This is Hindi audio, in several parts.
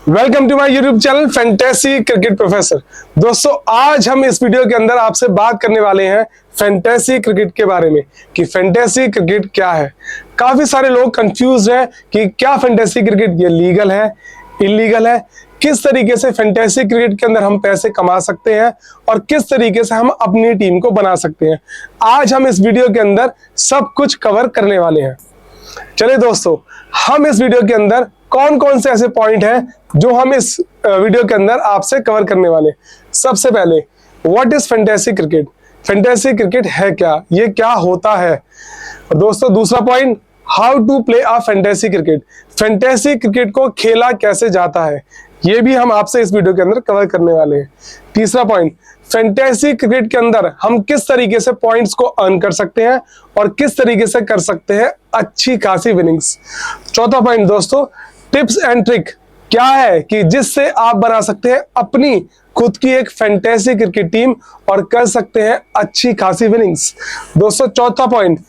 Welcome to my YouTube channel fantasy cricket professor. दोस्तों, आज हम इस वीडियो के अंदर आपसे बात करने वाले हैं फैंटेसी क्रिकेट के बारे में कि फैंटेसी क्रिकेट क्या है। काफी सारे लोग कंफ्यूज हैं कि क्या फैंटेसी क्रिकेट ये लीगल है, इलीगल है, किस तरीके से फैंटेसी क्रिकेट के अंदर हम पैसे कमा सकते हैं और किस तरीके से हम अपनी टीम को बना सकते हैं। आज हम इस वीडियो के अंदर सब कुछ कवर करने वाले हैं। चलिए दोस्तों, हम इस वीडियो के अंदर कौन कौन से ऐसे पॉइंट हैं जो हम इस वीडियो के अंदर आपसे कवर करने वाले। सबसे पहले, what is fantasy cricket? Fantasy cricket है क्या, ये क्या होता है? और दोस्तों, दूसरा point, how to play a fantasy cricket. Fantasy cricket को खेला कैसे जाता है, ये भी हम आपसे इस वीडियो के अंदर कवर करने वाले हैं। तीसरा पॉइंट, फैंटेसी क्रिकेट के अंदर हम किस तरीके से पॉइंट्स को अर्न कर सकते हैं और किस तरीके से कर सकते हैं अच्छी खासी विनिंग्स। चौथा पॉइंट दोस्तों, टिप्स एंड ट्रिक क्या है कि जिससे आप बना सकते हैं अपनी खुद की एक फैंटेसी क्रिकेट टीम और कर सकते हैं अच्छी खासी विनिंग्स। दोस्तों, चौथा point,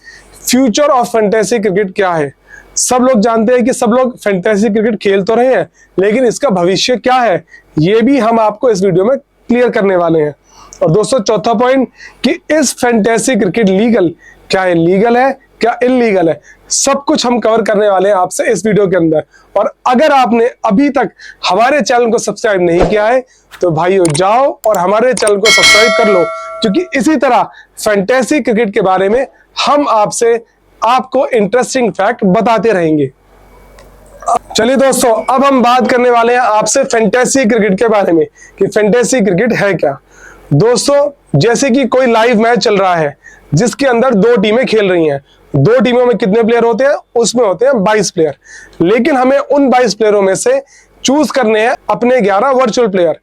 future of fantasy cricket क्या है। सब लोग जानते हैं कि सब लोग फैंटेसी क्रिकेट खेल तो रहे हैं, लेकिन इसका भविष्य क्या है, ये भी हम आपको इस वीडियो में क्लियर करने वाले हैं। और दोस्तों, चौथा पॉइंट कि इस फैंटेसी क्रिकेट लीगल, क्या है लीगल है, क्या इलीगल है, सब कुछ हम कवर करने वाले हैं आपसे इस वीडियो के अंदर। और अगर आपने अभी तक हमारे चैनल को सब्सक्राइब नहीं किया है तो भाइयों जाओ और हमारे चैनल को सब्सक्राइब कर लो, क्योंकि इसी तरह फैंटेसी क्रिकेट के बारे में हम आपको इंटरेस्टिंग फैक्ट बताते रहेंगे। चलिए दोस्तों, अब हम बात करने वाले हैं आपसे फैंटेसी क्रिकेट के बारे में कि फैंटेसी क्रिकेट है क्या। दोस्तों, जैसे कि कोई लाइव मैच चल रहा है जिसके अंदर दो टीमें खेल रही हैं, दो टीमों में कितने प्लेयर होते हैं? उसमें होते हैं 22 प्लेयर, लेकिन हमें उन 22 प्लेयरों में से चूज करने हैं अपने 11 वर्चुअल प्लेयर।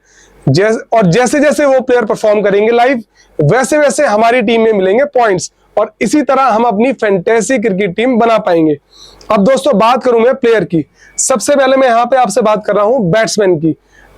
और जैसे जैसे वो प्लेयर परफॉर्म करेंगे लाइव, वैसे वैसे हमारी टीम में मिलेंगे पॉइंट्स और इसी तरह हम अपनी फैंटेसी क्रिकेट टीम बना पाएंगे। अब दोस्तों, बात करूं मैं प्लेयर की। सबसे पहले मैं यहां पे आपसे बात कर रहा हूं बैट्समैन की।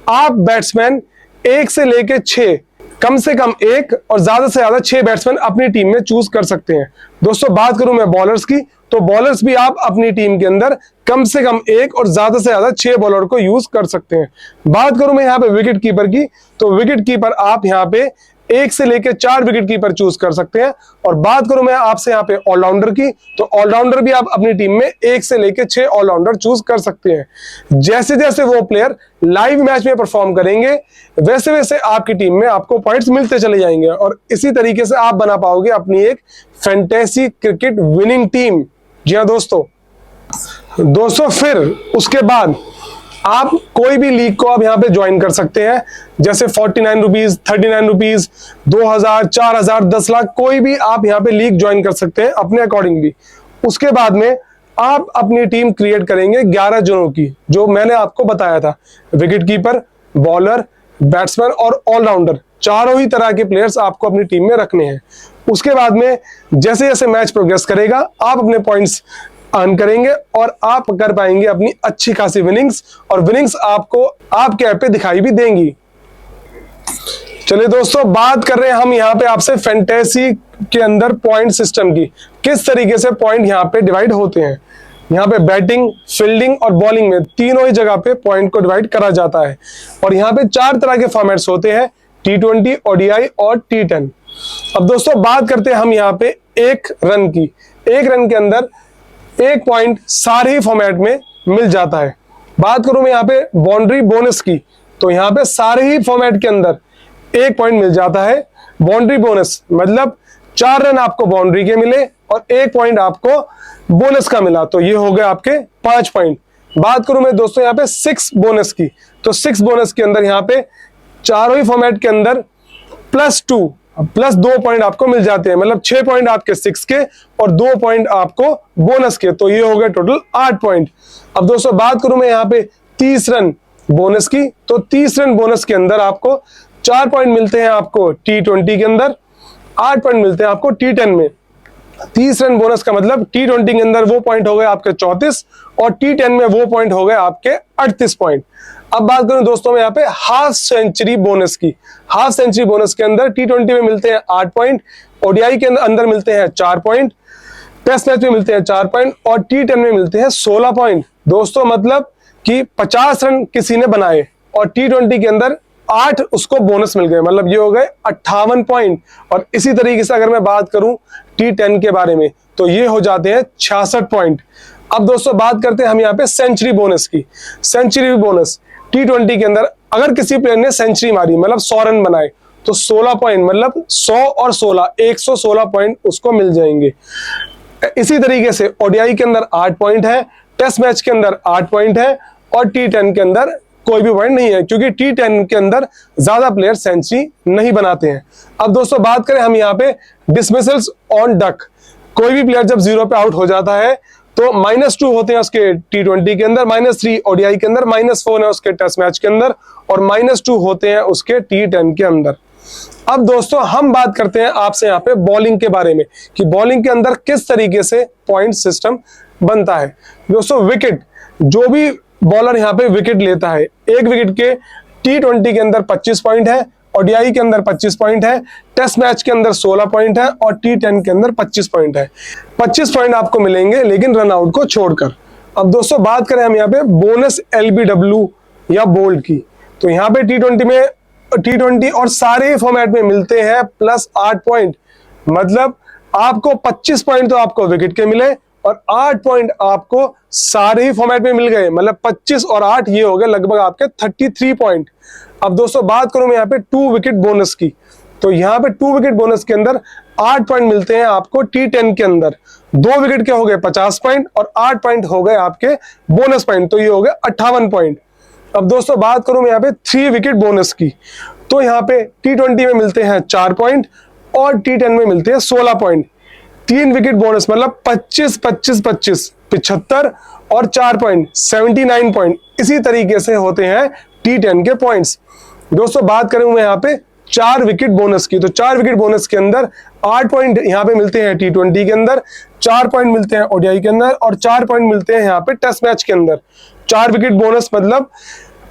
आप बैट्समैन 1 से लेके 6, कम से कम 1 और ज्यादा से ज्यादा 6 बैट्समैन अपनी टीम में चूज कर सकते हैं। दोस्तों, बात करूं मैं बॉलर्स की, तो बॉलर्स भी आप अपनी टीम के अंदर कम से कम 1 और ज्यादा से ज्यादा 6 बॉलर को यूज कर सकते हैं। बात करूं मैं यहाँ पे विकेट कीपर की, तो विकेट कीपर आप यहाँ पे 1 से लेकर 4 विकेट कीपर चूज कर सकते हैं। और बात करूं मैं आपसे यहाँ पे ऑलराउंडर की, तो ऑलराउंडर भी आप अपनी टीम में 1 से लेकर 6 ऑलराउंडर चूज कर सकते हैं। जैसे जैसे वो प्लेयर लाइव मैच में परफॉर्म करेंगे, वैसे वैसे आपकी टीम में आपको पॉइंट्स मिलते चले जाएंगे और इसी तरीके से आप बना पाओगे अपनी एक फैंटेसी क्रिकेट विनिंग टीम। जी हाँ दोस्तों, फिर उसके बाद आप कोई भी लीग को आप यहाँ पे ज्वाइन कर सकते हैं, जैसे 49 रुपीज, 39 रुपीज, 2000, 4000, 10 लाख, कोई भी आप यहाँ पे लीग ज्वाइन कर सकते हैं अपने अकॉर्डिंगली। उसके बाद में आप अपनी टीम क्रिएट करेंगे 11 जनों की, जो मैंने आपको बताया था। विकेट कीपर, बॉलर, बैट्समैन और ऑलराउंडर, चारों ही तरह के प्लेयर्स आपको अपनी टीम में रखने हैं। उसके बाद में जैसे जैसे मैच प्रोग्रेस करेगा, आप अपने पॉइंट्स अर्न करेंगे और आप कर पाएंगे अपनी अच्छी खासी विनिंग्स, और विनिंग्स आपको आपके ऐप पे दिखाई भी देंगी। चलिए दोस्तों, बात कर रहे हैं हम यहाँ पे आपसे फैंटेसी के अंदर पॉइंट सिस्टम की, किस तरीके से पॉइंट यहाँ पे डिवाइड होते हैं। यहाँ पे बैटिंग, फील्डिंग और बॉलिंग में तीनों ही जगह पे पॉइंट को डिवाइड करा जाता है। और यहाँ पे 4 तरह के फॉर्मेट्स होते हैं, T20, ODI और T10। अब दोस्तों, बात करते हैं हम यहाँ पे 1 रन की। 1 रन के अंदर 1 पॉइंट सारे ही फॉर्मेट में मिल जाता है। बात करूं मैं यहाँ पे बाउंड्री बोनस की, तो यहाँ पे सारे ही फॉर्मेट के अंदर 1 पॉइंट मिल जाता है। बाउंड्री बोनस मतलब 4 रन आपको बाउंड्री के मिले और 1 पॉइंट आपको बोनस का मिला, तो ये हो गए आपके 5 पॉइंट। बात करूं मैं दोस्तों यहाँ पे 6 बोनस की, तो 6 बोनस के अंदर यहाँ पे चारों ही फॉर्मेट के अंदर +2 पॉइंट आपको मिल जाते हैं, मतलब 6 पॉइंट आपके 6 के और 2 पॉइंट आपको बोनस के, तो ये हो गए टोटल 8 पॉइंट। अब दोस्तों, बात करूं मैं यहाँ पे 30 रन बोनस की, तो 30 रन बोनस के अंदर आपको 4 पॉइंट मिलते हैं आपको T20 के अंदर, 8 पॉइंट मिलते हैं आपको T10 में। 30 रन बोनस का मतलब T20 के अंदर वो पॉइंट हो गए आपके 34 और T10 में वो पॉइंट हो गए आपके 38 पॉइंट। अब बात करूं दोस्तों मैं यहाँ पे हाफ सेंचुरी बोनस की। हाफ सेंचुरी बोनस के अंदर T20 में मिलते हैं 8 पॉइंट, ODI के अंदर मिलते हैं 4 पॉइंट, टेस्ट मैच में मिलते हैं 4 पॉइंट और T10 में मिलते हैं 16 पॉइंट। दोस्तों मतलब कि 50 रन किसी ने बनाए और T20 के अंदर 8 उसको बोनस मिल गए, मतलब ये हो गए 58 पॉइंट। और इसी तरीके से अगर मैं बात करूं T10 के बारे में तो ये हो जाते हैं 66 पॉइंट। अब दोस्तों बात करते हैं हम यहाँ पे सेंचुरी बोनस की। सेंचुरी बोनस T20 के अंदर अगर किसी प्लेयर ने सेंचुरी मारी, मतलब 100 रन बनाए, तो 16 पॉइंट, मतलब 100 और 16 116 पॉइंट उसको मिल जाएंगे। इसी तरीके से ओडीआई के अंदर 8 पॉइंट है, टेस्ट मैच के अंदर 8 पॉइंट है और T10 के अंदर कोई भी पॉइंट नहीं है, क्योंकि T10 के अंदर ज्यादा प्लेयर सेंचुरी नहीं बनाते हैं। अब दोस्तों बात करें हम यहाँ पे डिसमिसल्स ऑन डक। कोई भी प्लेयर जब 0 पे आउट हो जाता है तो -2 होते हैं उसके T20 के अंदर, -3 ओडीआई के अंदर, -4 है उसके टेस्ट मैच के अंदर और -2 होते हैं उसके T10 के अंदर। अब दोस्तों हम बात करते हैं आपसे यहाँ पे बॉलिंग के बारे में कि बॉलिंग के अंदर किस तरीके से पॉइंट सिस्टम बनता है। दोस्तों विकेट, जो भी बॉलर यहाँ पे विकेट लेता है, एक विकेट के T20 के अंदर 25 पॉइंट है, ओडीआई के अंदर 25 पॉइंट है, टेस्ट मैच के अंदर 16 पॉइंट है और T10 के अंदर 25 पॉइंट है। 25 पॉइंट आपको मिलेंगे लेकिन रन आउट को छोड़कर। अब दोस्तों बात करें हम यहाँ पे बोनस LBW या बोल्ड की, तो यहाँ पे T20 और सारे फॉर्मेट में मिलते हैं +8 पॉइंट। मतलब आपको 25 पॉइंट तो आपको विकेट के मिले और 8 पॉइंट आपको सारे ही फॉर्मेट में मिल गए, मतलब 25 और 8 ये हो गए लगभग आपके 33 पॉइंट। अब दोस्तों बात करूं मैं यहाँ पे 2 विकेट बोनस की, तो यहाँ पे 2 विकेट बोनस के अंदर 8 पॉइंट मिलते हैं आपको T10 के अंदर। 2 विकेट के हो गए 50 पॉइंट और 8 पॉइंट हो गए आपके बोनस पॉइंट, तो ये हो गए 58 पॉइंट। अब दोस्तों बात करूं मैं यहाँ पे 3 विकेट बोनस की, तो यहाँ पे T20 में मिलते हैं 4 पॉइंट और T10 में मिलते हैं 16 पॉइंट। 3 विकेट बोनस मतलब 25 25 25 75 और 4 पॉइंट 79 पॉइंट। इसी तरीके से होते हैं T10 के पॉइंट्स। दोस्तों बात करें मैं यहाँ पे 4 विकेट बोनस की, तो 4 विकेट बोनस के अंदर 8 पॉइंट यहाँ पे मिलते हैं T20 के अंदर, 4 पॉइंट मिलते हैं ओडीआई के अंदर और 4 पॉइंट मिलते हैं यहाँ पे टेस्ट मैच के अंदर। 4 विकेट बोनस मतलब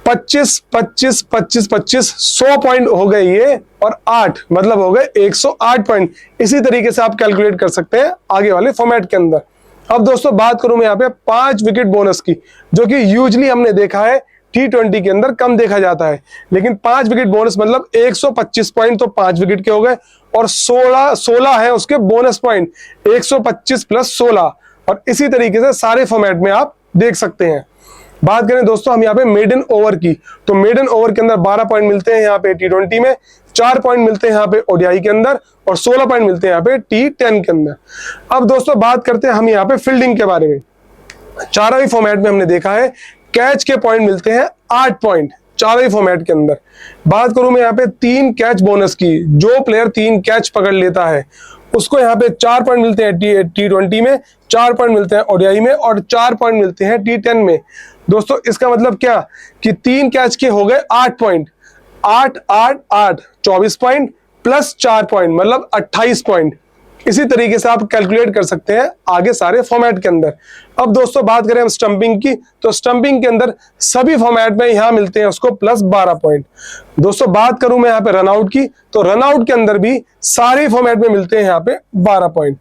25 25 25 25 100 पॉइंट हो गए ये, और 8 मतलब हो गए 108 पॉइंट। इसी तरीके से आप कैलकुलेट कर सकते हैं आगे वाले फॉर्मेट के अंदर। अब दोस्तों बात करूं मैं यहाँ पे 5 विकेट बोनस की, जो कि यूजली हमने देखा है T20 के अंदर कम देखा जाता है, लेकिन 5 विकेट बोनस मतलब 125 पॉइंट तो 5 विकेट के हो गए और 16 है उसके बोनस पॉइंट, 125 + 16। और इसी तरीके से सारे फॉर्मेट में आप देख सकते हैं। बात करें दोस्तों हम यहाँ पे मेडन ओवर की, तो मेडन ओवर के अंदर 12 पॉइंट मिलते हैं यहाँ पे T20 में, 4 पॉइंट मिलते हैं यहाँ पे ओडीआई के अंदर और 16 पॉइंट मिलते हैं यहाँ पे T10 के अंदर। अब दोस्तों बात करते हैं हम यहाँ पे फील्डिंग के बारे में। चारों ही फॉर्मेट में हमने देखा है कैच के पॉइंट मिलते हैं 8 पॉइंट चारों ही फॉर्मेट के अंदर। बात करूं मैं यहाँ पे 3 कैच बोनस की, जो प्लेयर 3 कैच पकड़ लेता है उसको यहाँ पे 4 पॉइंट मिलते हैं T20 में, 4 पॉइंट मिलते हैं ओडीआई में और 4 पॉइंट मिलते हैं T10 में। दोस्तों इसका मतलब क्या कि 3 कैच के हो गए 8 पॉइंट, 8 8 8 24 पॉइंट प्लस 4 पॉइंट मतलब 28 पॉइंट। इसी तरीके से आप कैलकुलेट कर सकते हैं आगे सारे फॉर्मेट के अंदर। अब दोस्तों बात करें हम स्टंपिंग की, तो स्टंपिंग के अंदर सभी फॉर्मेट में यहां मिलते हैं उसको +12 पॉइंट। दोस्तों बात करूं मैं यहाँ पे रनआउट की, तो रनआउट के अंदर भी सारे फॉर्मेट में मिलते हैं यहाँ पे 12 पॉइंट।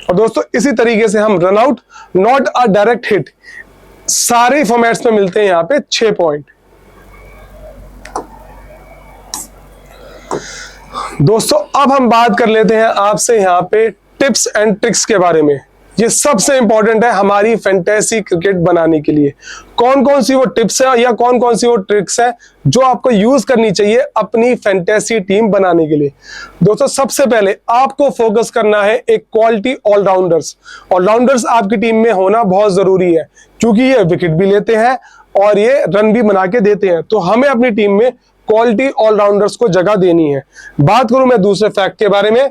और दोस्तों इसी तरीके से हम run out not a direct hit, सारे फॉर्मेट्स में मिलते हैं यहाँ पे 6 पॉइंट। दोस्तों अब हम बात कर लेते हैं आपसे यहाँ पे टिप्स एंड ट्रिक्स के बारे में। ये सबसे इंपॉर्टेंट है हमारी फैंटेसी क्रिकेट बनाने के लिए। कौन कौन सी वो टिप्स है या कौन कौन सी वो ट्रिक्स है जो आपको यूज करनी चाहिए अपनी फैंटेसी टीम बनाने के लिए। दोस्तों सबसे पहले आपको फोकस करना है एक क्वालिटी ऑलराउंडर्स। ऑलराउंडर्स आपकी टीम में होना बहुत जरूरी है, क्योंकि ये विकेट भी लेते हैं और ये रन भी बना के देते हैं। तो हमें अपनी टीम में क्वालिटी ऑलराउंडर्स को जगह देनी है। बात करूं मैं दूसरे फैक्ट के बारे में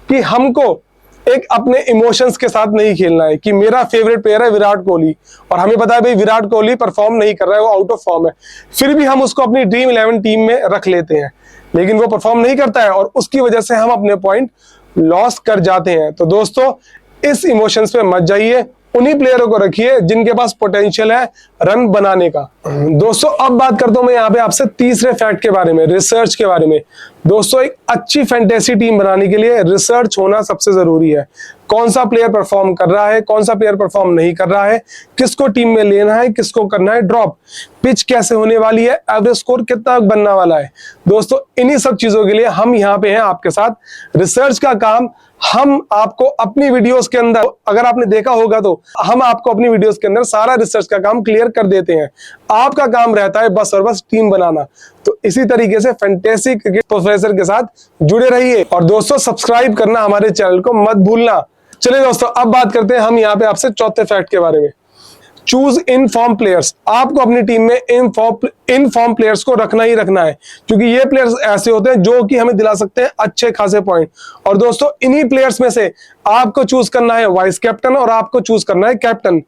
कि हमको एक अपने इमोशंस के साथ नहीं खेलना है कि मेरा फेवरेट प्लेयर है विराट कोहली और हमें पता है भाई विराट कोहली परफॉर्म नहीं कर रहा है, वो आउट ऑफ फॉर्म है, फिर भी हम उसको अपनी ड्रीम 11 टीम में रख लेते हैं, लेकिन वो परफॉर्म नहीं करता है और उसकी वजह से हम अपने पॉइंट लॉस कर जाते हैं। तो दोस्तों इस इमोशंस पे मत जाइए, उन्हीं प्लेयरों को रखिए जिनके पास पोटेंशियल है रन बनाने का। दोस्तों अब बात करता हूं मैं यहाँ पे आपसे तीसरे फैक्ट के बारे में, रिसर्च के बारे में। दोस्तों एक अच्छी फैंटेसी टीम बनाने के लिए रिसर्च होना सबसे जरूरी है। कौन सा प्लेयर परफॉर्म कर रहा है, कौन सा प्लेयर परफॉर्म नहीं कर रहा है, किसको टीम में लेना है, किसको करना है ड्रॉप, पिच कैसे होने वाली है, एवरेज स्कोर कितना बनने वाला है। दोस्तों इन्हीं सब चीजों के लिए हम यहाँ पे हैं आपके साथ। रिसर्च का काम हम आपको अपनी वीडियोस के अंदर, अगर आपने देखा होगा तो हम आपको अपनी वीडियोस के अंदर सारा रिसर्च का काम क्लियर कर देते हैं। आपका काम रहता है बस और बस टीम बनाना। तो इसी तरीके से फैंटेसी क्रिकेट प्रोफेसर के साथ जुड़े रहिए और दोस्तों सब्सक्राइब करना हमारे चैनल को मत भूलना। चलिए दोस्तों अब बात करते हैं हम यहाँ पे आपसे चौथे फैक्ट के बारे में। Choose in form players. आपको अपनी टीम में इन फॉर्म प्लेयर्स को रखना ही रखना है, क्योंकि ये प्लेयर्स ऐसे होते हैं जो कि हमें दिला सकते हैं अच्छे खासे पॉइंट। और दोस्तों इन्हीं प्लेयर्स में से आपको चूज करना है वाइस कैप्टन और आपको चूज करना है कैप्टन।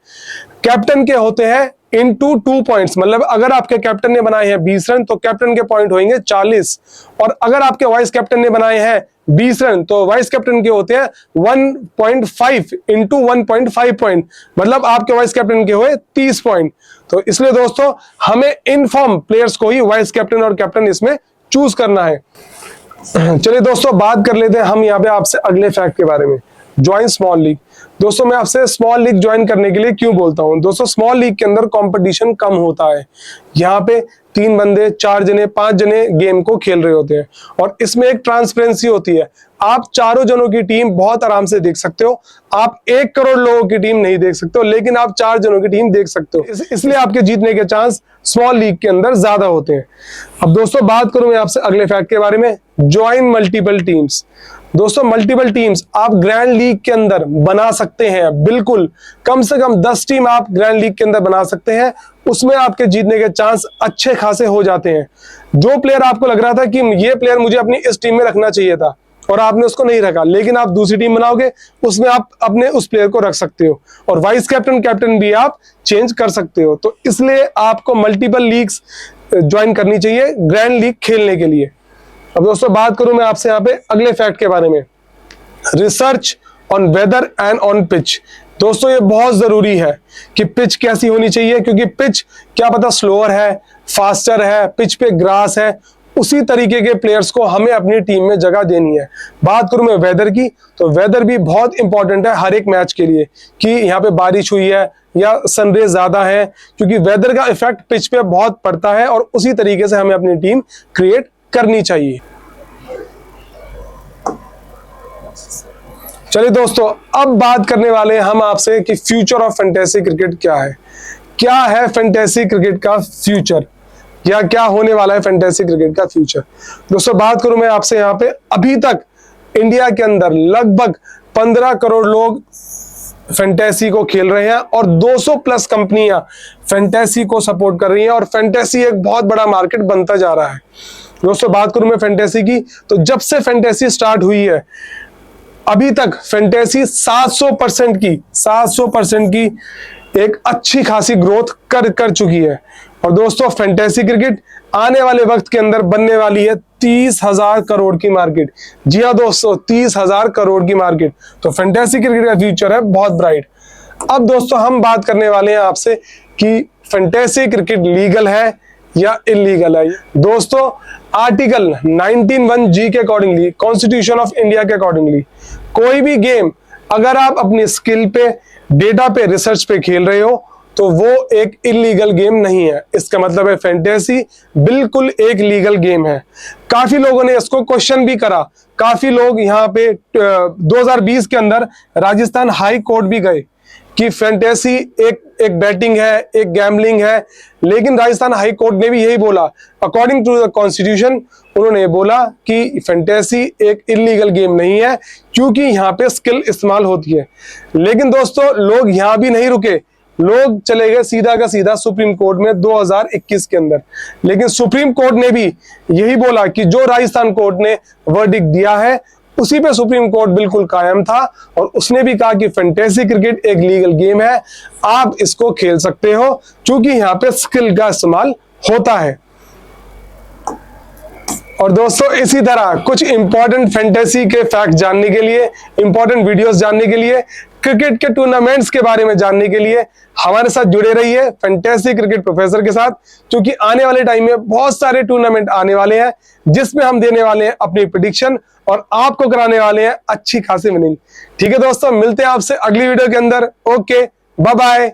कैप्टन के होते हैं इनटू 2 पॉइंट्स, मतलब अगर आपके कैप्टन ने बनाए हैं 20 रन तो कैप्टन के पॉइंट होंगे 40, और अगर आपके वाइस कैप्टन ने बनाए हैं 20 रन तो वाइस कैप्टन के होते हैं 1.5 इंटू 1.5 पॉइंट, मतलब आपके वाइस कैप्टन के हुए 30 पॉइंट। तो इसलिए दोस्तों हमें इन फॉर्म प्लेयर्स को ही वाइस कैप्टन और कैप्टन इसमें चूज करना है। चलिए दोस्तों बात कर लेते हैं हम यहाँ पे आपसे अगले फैक्ट के बारे में, ज्वाइन स्मॉल लीग। दोस्तों मैं आपसे स्मॉल लीग ज्वाइन करने के लिए क्यों बोलता हूं। दोस्तों स्मॉल लीग के अंदर कंपटीशन कम होता है। यहाँ पे 3 बंदे, 4 जने, 5 जने गेम को खेल रहे होते हैं और इसमें एक ट्रांसपेरेंसी होती है। आप चारों जनों की टीम बहुत आराम से देख सकते हो। आप 1 करोड़ लोगों की टीम नहीं देख सकते हो, लेकिन आप 4 जनों की टीम देख सकते हो। इसलिए आपके जीतने के चांस स्मॉल लीग के अंदर ज्यादा होते हैं। अब दोस्तों बात करूं मैं आपसे अगले फैक्ट के बारे में, ज्वाइन मल्टीपल टीम्स। दोस्तों मल्टीपल टीम्स आप ग्रैंड लीग के अंदर बना सकते हैं, बिल्कुल कम से कम 10 टीम आप ग्रैंड लीग के अंदर बना सकते हैं। उसमें आपके जीतने के चांस अच्छे खासे हो जाते हैं। जो प्लेयर आपको लग रहा था कि ये प्लेयर मुझे अपनी इस टीम में रखना चाहिए था और आपने उसको नहीं रखा, लेकिन आप दूसरी टीम बनाओगे उसमें आप अपने उस प्लेयर को रख सकते हो और वाइस कैप्टन कैप्टन भी आप चेंज कर सकते हो। तो इसलिए आपको मल्टीपल लीग्स ज्वाइन करनी चाहिए ग्रैंड लीग खेलने के लिए। अब दोस्तों बात करूं मैं आपसे यहाँ पे अगले फैक्ट के बारे में, research on whether and on pitch. दोस्तों ये बहुत जरूरी है कि पिच कैसी होनी चाहिए, क्योंकि पिच क्या पता स्लोअर है, फास्टर है, पिच पे ग्रास है, उसी तरीके के प्लेयर्स को हमें अपनी टीम में जगह देनी है। बात करूं मैं वेदर की, तो वेदर भी बहुत इंपॉर्टेंट है हर एक मैच के लिए, कि यहाँ पे बारिश हुई है या सनरेज ज्यादा है, क्योंकि वेदर का इफेक्ट पिच पे बहुत पड़ता है और उसी तरीके से हमें अपनी टीम क्रिएट करनी चाहिए। चलिए दोस्तों अब बात करने वाले हैं हम आपसे कि फ्यूचर ऑफ फैंटेसी क्रिकेट क्या है। क्या है फैंटेसी क्रिकेट का फ्यूचर, या क्या होने वाला है फैंटेसी क्रिकेट का फ्यूचर। दोस्तों बात करूं मैं आपसे यहाँ पे, अभी तक इंडिया के अंदर लगभग 15 करोड़ लोग फैंटेसी को खेल रहे हैं और 200 प्लस कंपनियां फैंटेसी को सपोर्ट कर रही हैं और फैंटेसी एक बहुत बड़ा मार्केट बनता जा रहा है। दोस्तों बात करूं मैं फैंटेसी की, तो जब से फैंटेसी स्टार्ट हुई है अभी तक फैंटेसी 700% की एक अच्छी खासी ग्रोथ कर चुकी है। और दोस्तों फैंटेसी क्रिकेट आने वाले वक्त के अंदर बनने वाली है 30,000 करोड़ की मार्केट। जी हाँ दोस्तों, 30,000 करोड़ की मार्केट। तो फैंटेसी क्रिकेट का फ्यूचर है बहुत ब्राइट। अब दोस्तों हम बात करने वाले हैं आपसे कि फैंटेसी क्रिकेट लीगल है या इलीगल है। दोस्तों आर्टिकल 19(1) के अकॉर्डिंगली, कॉन्स्टिट्यूशन ऑफ इंडिया के अकॉर्डिंगली, कोई भी गेम अगर आप अपनी स्किल पे, डेटा पे, रिसर्च पे खेल रहे हो तो वो एक इलीगल गेम नहीं है। इसका मतलब है फैंटेसी बिल्कुल एक लीगल गेम है। काफी लोगों ने इसको क्वेश्चन भी करा, काफी लोग यहाँ पे 2020 के अंदर राजस्थान हाई कोर्ट भी गए कि फैंटेसी एक बैटिंग है, एक गैम्बलिंग है, लेकिन राजस्थान हाई कोर्ट ने भी यही बोला, अकॉर्डिंग टू द कॉन्स्टिट्यूशन उन्होंने बोला कि फैंटेसी एक इलीगल गेम नहीं है, क्योंकि यहाँ पे स्किल इस्तेमाल होती है। लेकिन दोस्तों लोग यहाँ भी नहीं रुके, लोग चले गए सीधा का सीधा सुप्रीम कोर्ट में 2021 के अंदर। लेकिन सुप्रीम कोर्ट ने भी यही बोला कि जो राजस्थान कोर्ट ने वर्डिक्ट दिया है उसी पे सुप्रीम कोर्ट बिल्कुल कायम था और उसने भी कहा कि फैंटेसी क्रिकेट एक लीगल गेम है, आप इसको खेल सकते हो क्योंकि यहाँ पे स्किल का इस्तेमाल होता है। और दोस्तों इसी तरह कुछ इंपॉर्टेंट फैंटेसी के फैक्ट जानने के लिए, इंपॉर्टेंट वीडियोस जानने के लिए क्रिकेट के टूर्नामेंट्स के बारे में जानने के लिए हमारे साथ जुड़े रहिए फैंटेसी क्रिकेट प्रोफेसर के साथ, क्योंकि आने वाले टाइम में बहुत सारे टूर्नामेंट आने वाले हैं जिसमें हम देने वाले हैं अपनी प्रेडिक्शन और आपको कराने वाले हैं अच्छी खासी विनिंग। ठीक है दोस्तों, मिलते हैं आपसे अगली वीडियो के अंदर। Okay, bye bye.